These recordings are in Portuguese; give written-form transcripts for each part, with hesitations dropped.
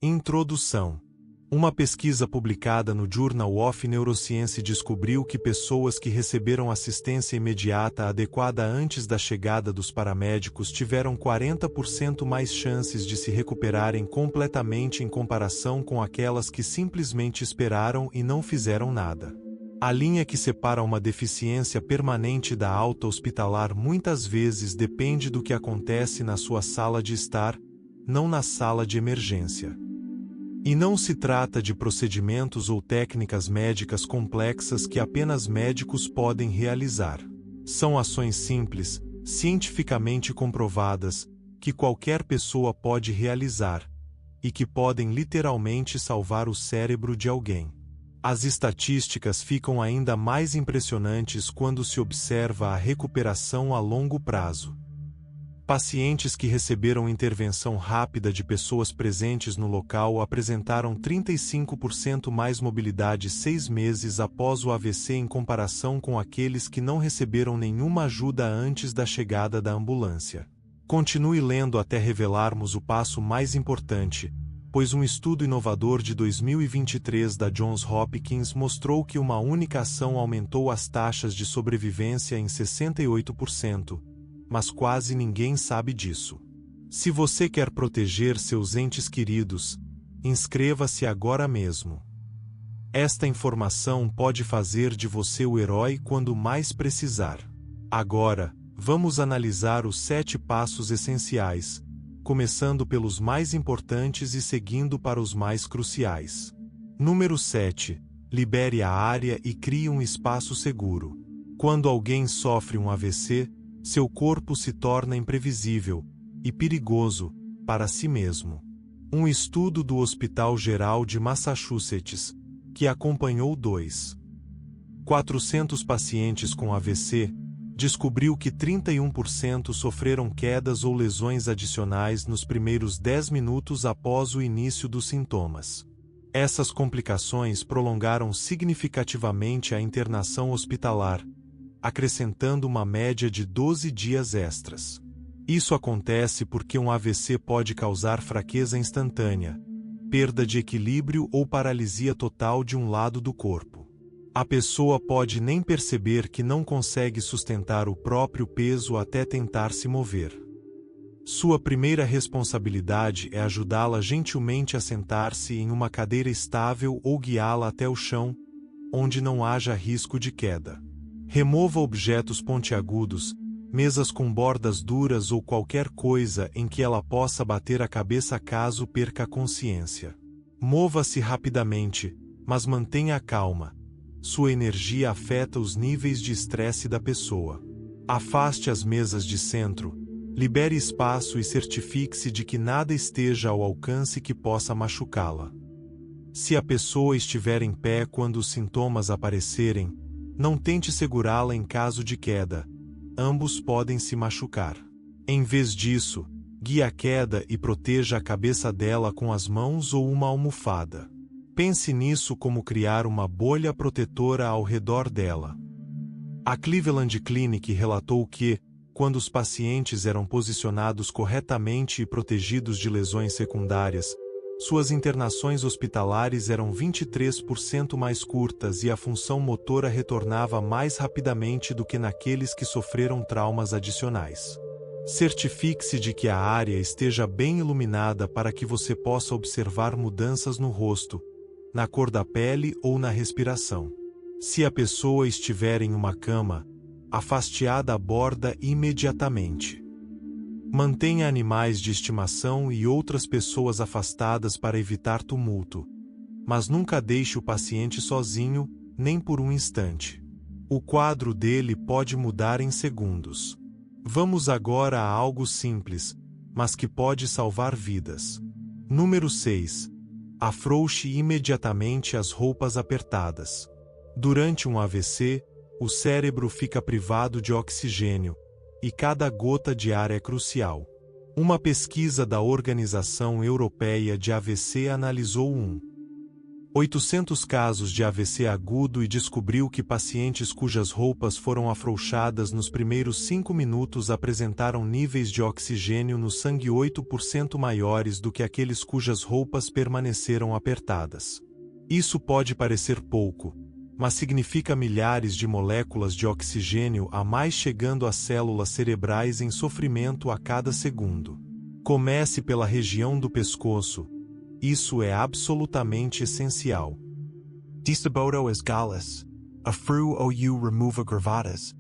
Introdução. Uma pesquisa publicada no Journal of Neuroscience descobriu que pessoas que receberam assistência imediata adequada antes da chegada dos paramédicos tiveram 40% mais chances de se recuperarem completamente em comparação com aquelas que simplesmente esperaram e não fizeram nada. A linha que separa uma deficiência permanente da alta hospitalar muitas vezes depende do que acontece na sua sala de estar, não na sala de emergência. E não se trata de procedimentos ou técnicas médicas complexas que apenas médicos podem realizar. São ações simples, cientificamente comprovadas, que qualquer pessoa pode realizar, e que podem literalmente salvar o cérebro de alguém. As estatísticas ficam ainda mais impressionantes quando se observa a recuperação a longo prazo. Pacientes que receberam intervenção rápida de pessoas presentes no local apresentaram 35% mais mobilidade 6 meses após o AVC em comparação com aqueles que não receberam nenhuma ajuda antes da chegada da ambulância. Continue lendo até revelarmos o passo mais importante, pois um estudo inovador de 2023 da Johns Hopkins mostrou que uma única ação aumentou as taxas de sobrevivência em 68%. Mas quase ninguém sabe disso. Se você quer proteger seus entes queridos, inscreva-se agora mesmo. Esta informação pode fazer de você o herói quando mais precisar. Agora, vamos analisar os 7 passos essenciais, começando pelos mais importantes e seguindo para os mais cruciais. Número 7. Libere a área e crie um espaço seguro. Quando alguém sofre um AVC, seu corpo se torna imprevisível e perigoso para si mesmo. Um estudo do Hospital Geral de Massachusetts, que acompanhou 400 pacientes com AVC, descobriu que 31% sofreram quedas ou lesões adicionais nos primeiros 10 minutos após o início dos sintomas. Essas complicações prolongaram significativamente a internação hospitalar, acrescentando uma média de 12 dias extras. Isso acontece porque um AVC pode causar fraqueza instantânea, perda de equilíbrio ou paralisia total de um lado do corpo. A pessoa pode nem perceber que não consegue sustentar o próprio peso até tentar se mover. Sua primeira responsabilidade é ajudá-la gentilmente a sentar-se em uma cadeira estável ou guiá-la até o chão, onde não haja risco de queda. Remova objetos pontiagudos, mesas com bordas duras ou qualquer coisa em que ela possa bater a cabeça caso perca a consciência. Mova-se rapidamente, mas mantenha a calma. Sua energia afeta os níveis de estresse da pessoa. Afaste as mesas de centro, libere espaço e certifique-se de que nada esteja ao alcance que possa machucá-la. Se a pessoa estiver em pé quando os sintomas aparecerem, não tente segurá-la em caso de queda. Ambos podem se machucar. Em vez disso, guie a queda e proteja a cabeça dela com as mãos ou uma almofada. Pense nisso como criar uma bolha protetora ao redor dela. A Cleveland Clinic relatou que, quando os pacientes eram posicionados corretamente e protegidos de lesões secundárias, suas internações hospitalares eram 23% mais curtas e a função motora retornava mais rapidamente do que naqueles que sofreram traumas adicionais. Certifique-se de que a área esteja bem iluminada para que você possa observar mudanças no rosto, na cor da pele ou na respiração. Se a pessoa estiver em uma cama, afaste-a da borda imediatamente. Mantenha animais de estimação e outras pessoas afastadas para evitar tumulto, mas nunca deixe o paciente sozinho, nem por um instante. O quadro dele pode mudar em segundos. Vamos agora a algo simples, mas que pode salvar vidas. Número 6. Afrouxe imediatamente as roupas apertadas. Durante um AVC, o cérebro fica privado de oxigênio, e cada gota de ar é crucial. Uma pesquisa da Organização Europeia de AVC analisou 800 casos de AVC agudo e descobriu que pacientes cujas roupas foram afrouxadas nos primeiros 5 minutos apresentaram níveis de oxigênio no sangue 8% maiores do que aqueles cujas roupas permaneceram apertadas. Isso pode parecer pouco, mas significa milhares de moléculas de oxigênio a mais chegando às células cerebrais em sofrimento a cada segundo. Comece pela região do pescoço. Isso é absolutamente essencial. Disabodo as galas, a fru ou remuva gravatas,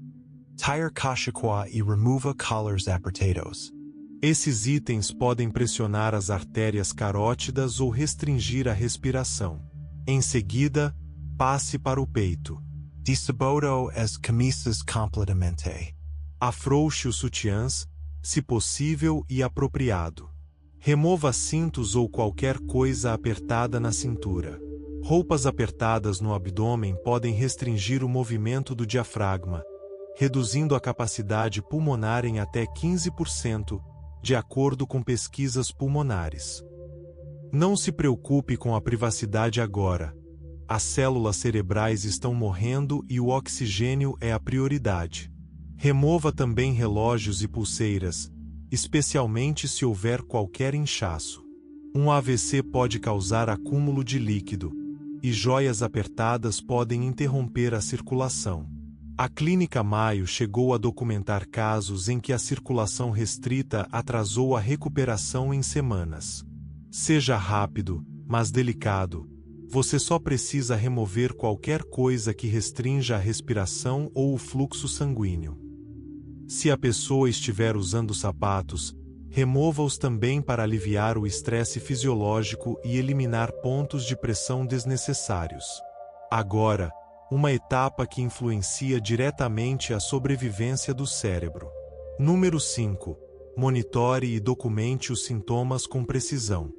tire cachaquá e remuva collars apertados. Esses itens podem pressionar as artérias carótidas ou restringir a respiração. Em seguida, passe para o peito. Disabodo as camisas completamente. Afrouxe os sutiãs, se possível e apropriado. Remova cintos ou qualquer coisa apertada na cintura. Roupas apertadas no abdômen podem restringir o movimento do diafragma, reduzindo a capacidade pulmonar em até 15%, de acordo com pesquisas pulmonares. Não se preocupe com a privacidade agora. As células cerebrais estão morrendo e o oxigênio é a prioridade. Remova também relógios e pulseiras, especialmente se houver qualquer inchaço. Um AVC pode causar acúmulo de líquido, e joias apertadas podem interromper a circulação. A Clínica Mayo chegou a documentar casos em que a circulação restrita atrasou a recuperação em semanas. Seja rápido, mas delicado. Você só precisa remover qualquer coisa que restrinja a respiração ou o fluxo sanguíneo. Se a pessoa estiver usando sapatos, remova-os também para aliviar o estresse fisiológico e eliminar pontos de pressão desnecessários. Agora, uma etapa que influencia diretamente a sobrevivência do cérebro. Número 5. Monitore e documente os sintomas com precisão.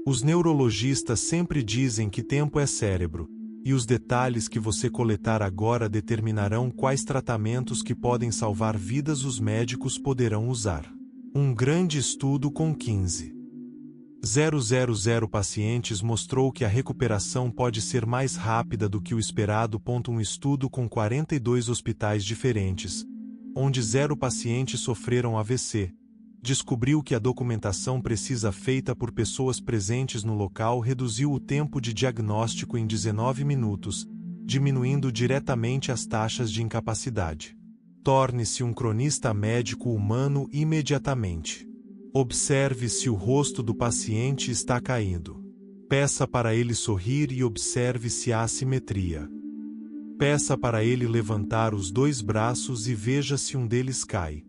Os neurologistas sempre dizem que tempo é cérebro, e os detalhes que você coletar agora determinarão quais tratamentos que podem salvar vidas os médicos poderão usar. Um grande estudo com 15.000 pacientes mostrou que a recuperação pode ser mais rápida do que o esperado. Um estudo com 42 hospitais diferentes, onde 0 pacientes sofreram AVC, descobriu que a documentação precisa feita por pessoas presentes no local reduziu o tempo de diagnóstico em 19 minutos, diminuindo diretamente as taxas de incapacidade. Torne-se um cronista médico humano imediatamente. Observe se o rosto do paciente está caindo. Peça para ele sorrir e observe se há simetria. Peça para ele levantar os 2 braços e veja se um deles cai.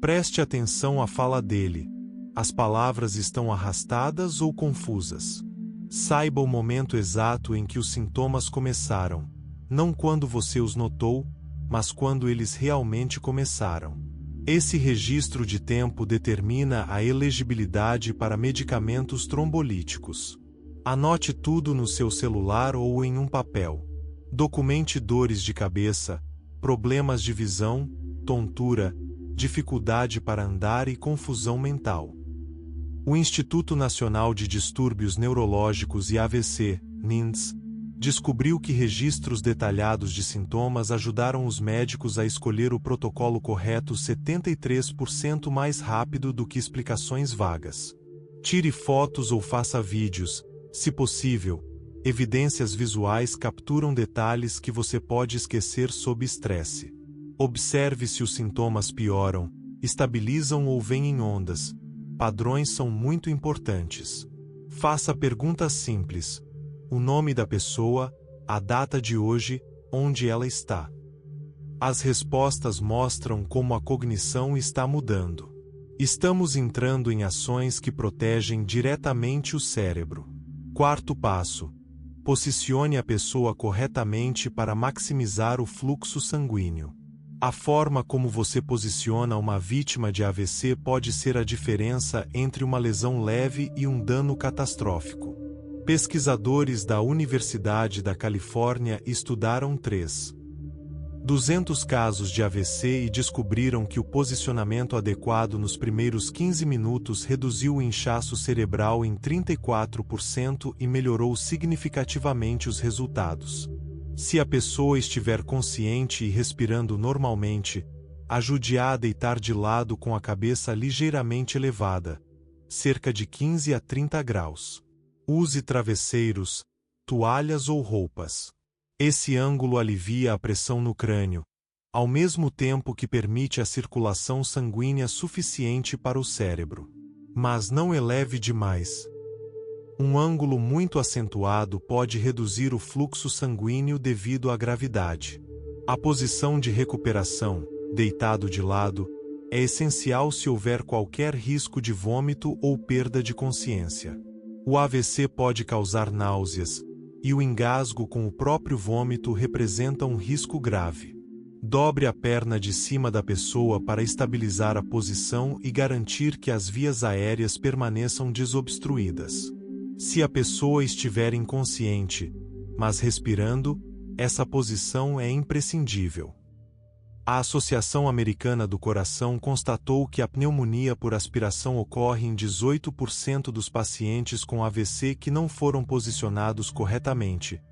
Preste atenção à fala dele. As palavras estão arrastadas ou confusas. Saiba o momento exato em que os sintomas começaram, não quando você os notou, mas quando eles realmente começaram. Esse registro de tempo determina a elegibilidade para medicamentos trombolíticos. Anote tudo no seu celular ou em um papel. Documente dores de cabeça, problemas de visão, tontura, dificuldade para andar e confusão mental. O Instituto Nacional de Distúrbios Neurológicos e AVC, NINDS, descobriu que registros detalhados de sintomas ajudaram os médicos a escolher o protocolo correto 73% mais rápido do que explicações vagas. Tire fotos ou faça vídeos, se possível. Evidências visuais capturam detalhes que você pode esquecer sob estresse. Observe se os sintomas pioram, estabilizam ou vêm em ondas. Padrões são muito importantes. Faça perguntas simples. O nome da pessoa, a data de hoje, onde ela está. As respostas mostram como a cognição está mudando. Estamos entrando em ações que protegem diretamente o cérebro. 4º passo. Posicione a pessoa corretamente para maximizar o fluxo sanguíneo. A forma como você posiciona uma vítima de AVC pode ser a diferença entre uma lesão leve e um dano catastrófico. Pesquisadores da Universidade da Califórnia estudaram 3 200 casos de AVC e descobriram que o posicionamento adequado nos primeiros 15 minutos reduziu o inchaço cerebral em 34% e melhorou significativamente os resultados. Se a pessoa estiver consciente e respirando normalmente, ajude-a a deitar de lado com a cabeça ligeiramente elevada, cerca de 15 a 30 graus. Use travesseiros, toalhas ou roupas. Esse ângulo alivia a pressão no crânio, ao mesmo tempo que permite a circulação sanguínea suficiente para o cérebro. Mas não eleve demais. Um ângulo muito acentuado pode reduzir o fluxo sanguíneo devido à gravidade. A posição de recuperação, deitado de lado, é essencial se houver qualquer risco de vômito ou perda de consciência. O AVC pode causar náuseas, e o engasgo com o próprio vômito representa um risco grave. Dobre a perna de cima da pessoa para estabilizar a posição e garantir que as vias aéreas permaneçam desobstruídas. Se a pessoa estiver inconsciente, mas respirando, essa posição é imprescindível. A Associação Americana do Coração constatou que a pneumonia por aspiração ocorre em 18% dos pacientes com AVC que não foram posicionados corretamente,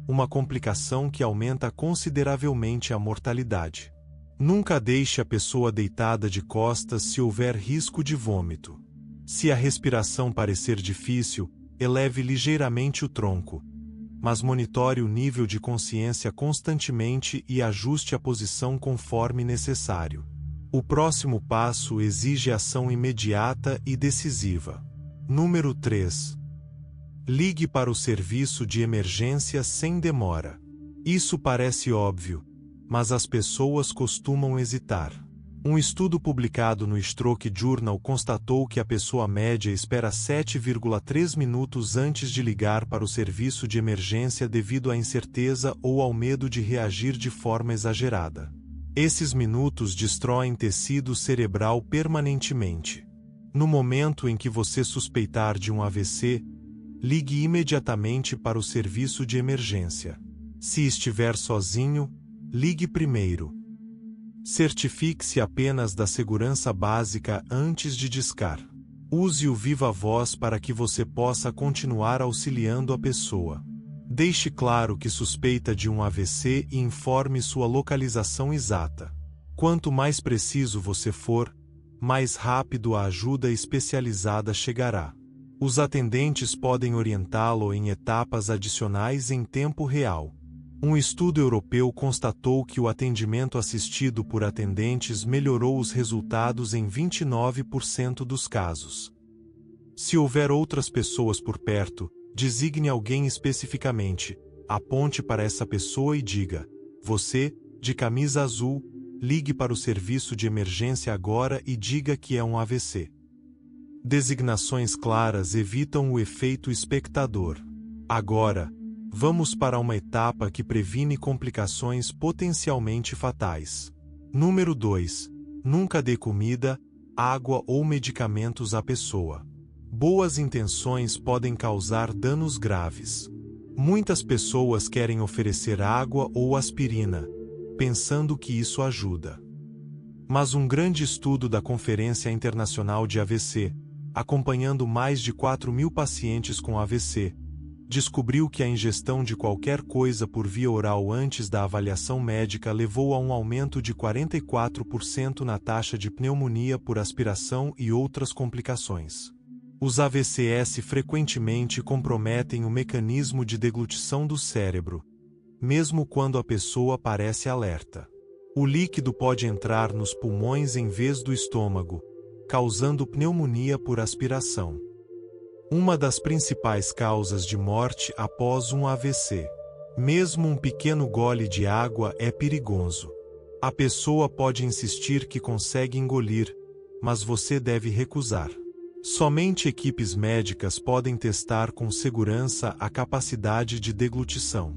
uma complicação que aumenta consideravelmente a mortalidade. Nunca deixe a pessoa deitada de costas se houver risco de vômito. Se a respiração parecer difícil, eleve ligeiramente o tronco, mas monitore o nível de consciência constantemente e ajuste a posição conforme necessário. O próximo passo exige ação imediata e decisiva. Número 3. Ligue para o serviço de emergência sem demora. Isso parece óbvio, mas as pessoas costumam hesitar. Um estudo publicado no Stroke Journal constatou que a pessoa média espera 7,3 minutos antes de ligar para o serviço de emergência devido à incerteza ou ao medo de reagir de forma exagerada. Esses minutos destroem tecido cerebral permanentemente. No momento em que você suspeitar de um AVC, ligue imediatamente para o serviço de emergência. Se estiver sozinho, ligue primeiro. Certifique-se apenas da segurança básica antes de discar. Use o viva-voz para que você possa continuar auxiliando a pessoa. Deixe claro que suspeita de um AVC e informe sua localização exata. Quanto mais preciso você for, mais rápido a ajuda especializada chegará. Os atendentes podem orientá-lo em etapas adicionais em tempo real. Um estudo europeu constatou que o atendimento assistido por atendentes melhorou os resultados em 29% dos casos. Se houver outras pessoas por perto, designe alguém especificamente, aponte para essa pessoa e diga: você, de camisa azul, ligue para o serviço de emergência agora e diga que é um AVC. Designações claras evitam o efeito espectador. Agora, vamos para uma etapa que previne complicações potencialmente fatais. Número 2. Nunca dê comida, água ou medicamentos à pessoa. Boas intenções podem causar danos graves. Muitas pessoas querem oferecer água ou aspirina, pensando que isso ajuda. Mas um grande estudo da Conferência Internacional de AVC, acompanhando mais de 4.000 pacientes com AVC, descobriu que a ingestão de qualquer coisa por via oral antes da avaliação médica levou a um aumento de 44% na taxa de pneumonia por aspiração e outras complicações. Os AVCs frequentemente comprometem o mecanismo de deglutição do cérebro, mesmo quando a pessoa parece alerta. O líquido pode entrar nos pulmões em vez do estômago, causando pneumonia por aspiração. Uma das principais causas de morte após um AVC. Mesmo um pequeno gole de água é perigoso. A pessoa pode insistir que consegue engolir, mas você deve recusar. Somente equipes médicas podem testar com segurança a capacidade de deglutição.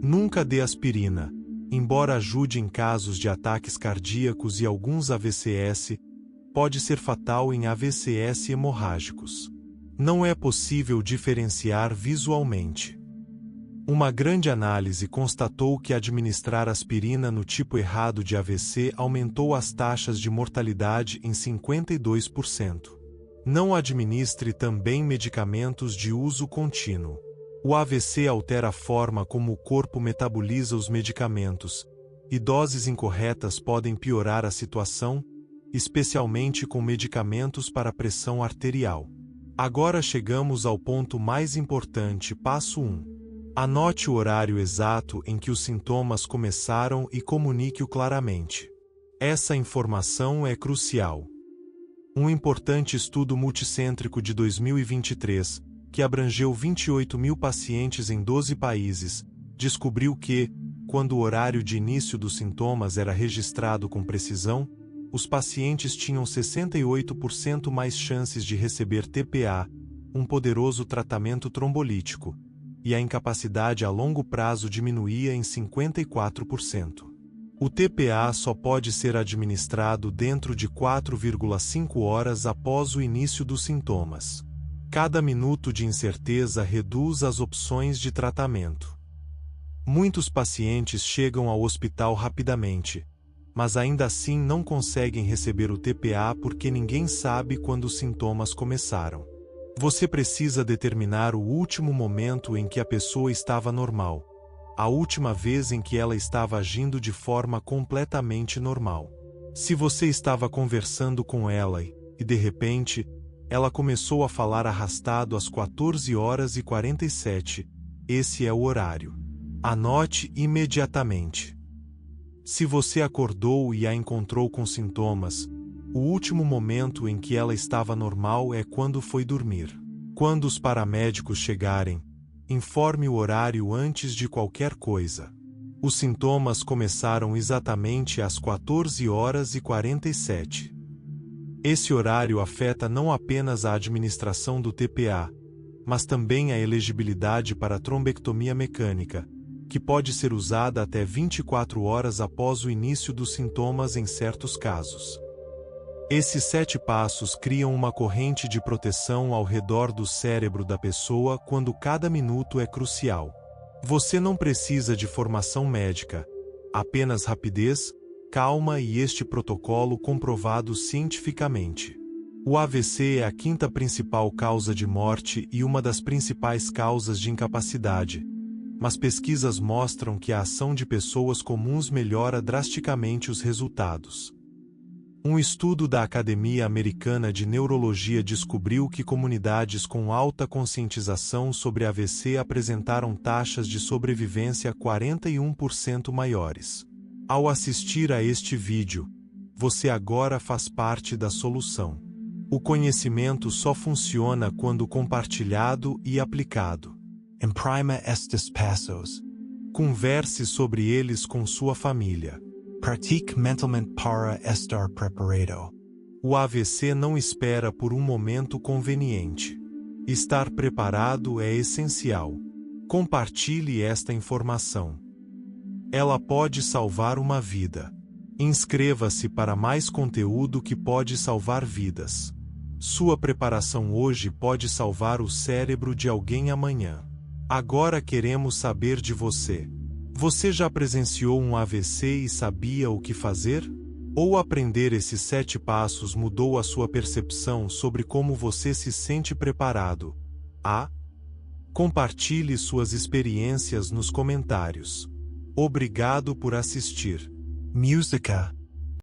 Nunca dê aspirina, embora ajude em casos de ataques cardíacos e alguns AVCs, pode ser fatal em AVCs hemorrágicos. Não é possível diferenciar visualmente. Uma grande análise constatou que administrar aspirina no tipo errado de AVC aumentou as taxas de mortalidade em 52%. Não administre também medicamentos de uso contínuo. O AVC altera a forma como o corpo metaboliza os medicamentos, e doses incorretas podem piorar a situação, especialmente com medicamentos para pressão arterial. Agora chegamos ao ponto mais importante, passo 1. Anote o horário exato em que os sintomas começaram e comunique-o claramente. Essa informação é crucial. Um importante estudo multicêntrico de 2023, que abrangeu 28 mil pacientes em 12 países, descobriu que, quando o horário de início dos sintomas era registrado com precisão, os pacientes tinham 68% mais chances de receber TPA, um poderoso tratamento trombolítico, e a incapacidade a longo prazo diminuía em 54%. O TPA só pode ser administrado dentro de 4,5 horas após o início dos sintomas. Cada minuto de incerteza reduz as opções de tratamento. Muitos pacientes chegam ao hospital rapidamente, mas ainda assim não conseguem receber o TPA porque ninguém sabe quando os sintomas começaram. Você precisa determinar o último momento em que a pessoa estava normal, a última vez em que ela estava agindo de forma completamente normal. Se você estava conversando com ela e, de repente, ela começou a falar arrastado às 14h47, esse é o horário. Anote imediatamente. Se você acordou e a encontrou com sintomas, o último momento em que ela estava normal é quando foi dormir. Quando os paramédicos chegarem, informe o horário antes de qualquer coisa. Os sintomas começaram exatamente às 14h47. Esse horário afeta não apenas a administração do TPA, mas também a elegibilidade para a trombectomia mecânica, que pode ser usada até 24 horas após o início dos sintomas em certos casos. Esses 7 passos criam uma corrente de proteção ao redor do cérebro da pessoa quando cada minuto é crucial. Você não precisa de formação médica, apenas rapidez, calma e este protocolo comprovado cientificamente. O AVC é a 5ª principal causa de morte e uma das principais causas de incapacidade, mas pesquisas mostram que a ação de pessoas comuns melhora drasticamente os resultados. Um estudo da Academia Americana de Neurologia descobriu que comunidades com alta conscientização sobre AVC apresentaram taxas de sobrevivência 41% maiores. Ao assistir a este vídeo, você agora faz parte da solução. O conhecimento só funciona quando compartilhado e aplicado. Imprima estes passos. Converse sobre eles com sua família. Pratique mentalmente para estar preparado. O AVC não espera por um momento conveniente. Estar preparado é essencial. Compartilhe esta informação. Ela pode salvar uma vida. Inscreva-se para mais conteúdo que pode salvar vidas. Sua preparação hoje pode salvar o cérebro de alguém amanhã. Agora queremos saber de você. Você já presenciou um AVC e sabia o que fazer? Ou aprender esses 7 passos mudou a sua percepção sobre como você se sente preparado? Compartilhe suas experiências nos comentários. Obrigado por assistir. Música.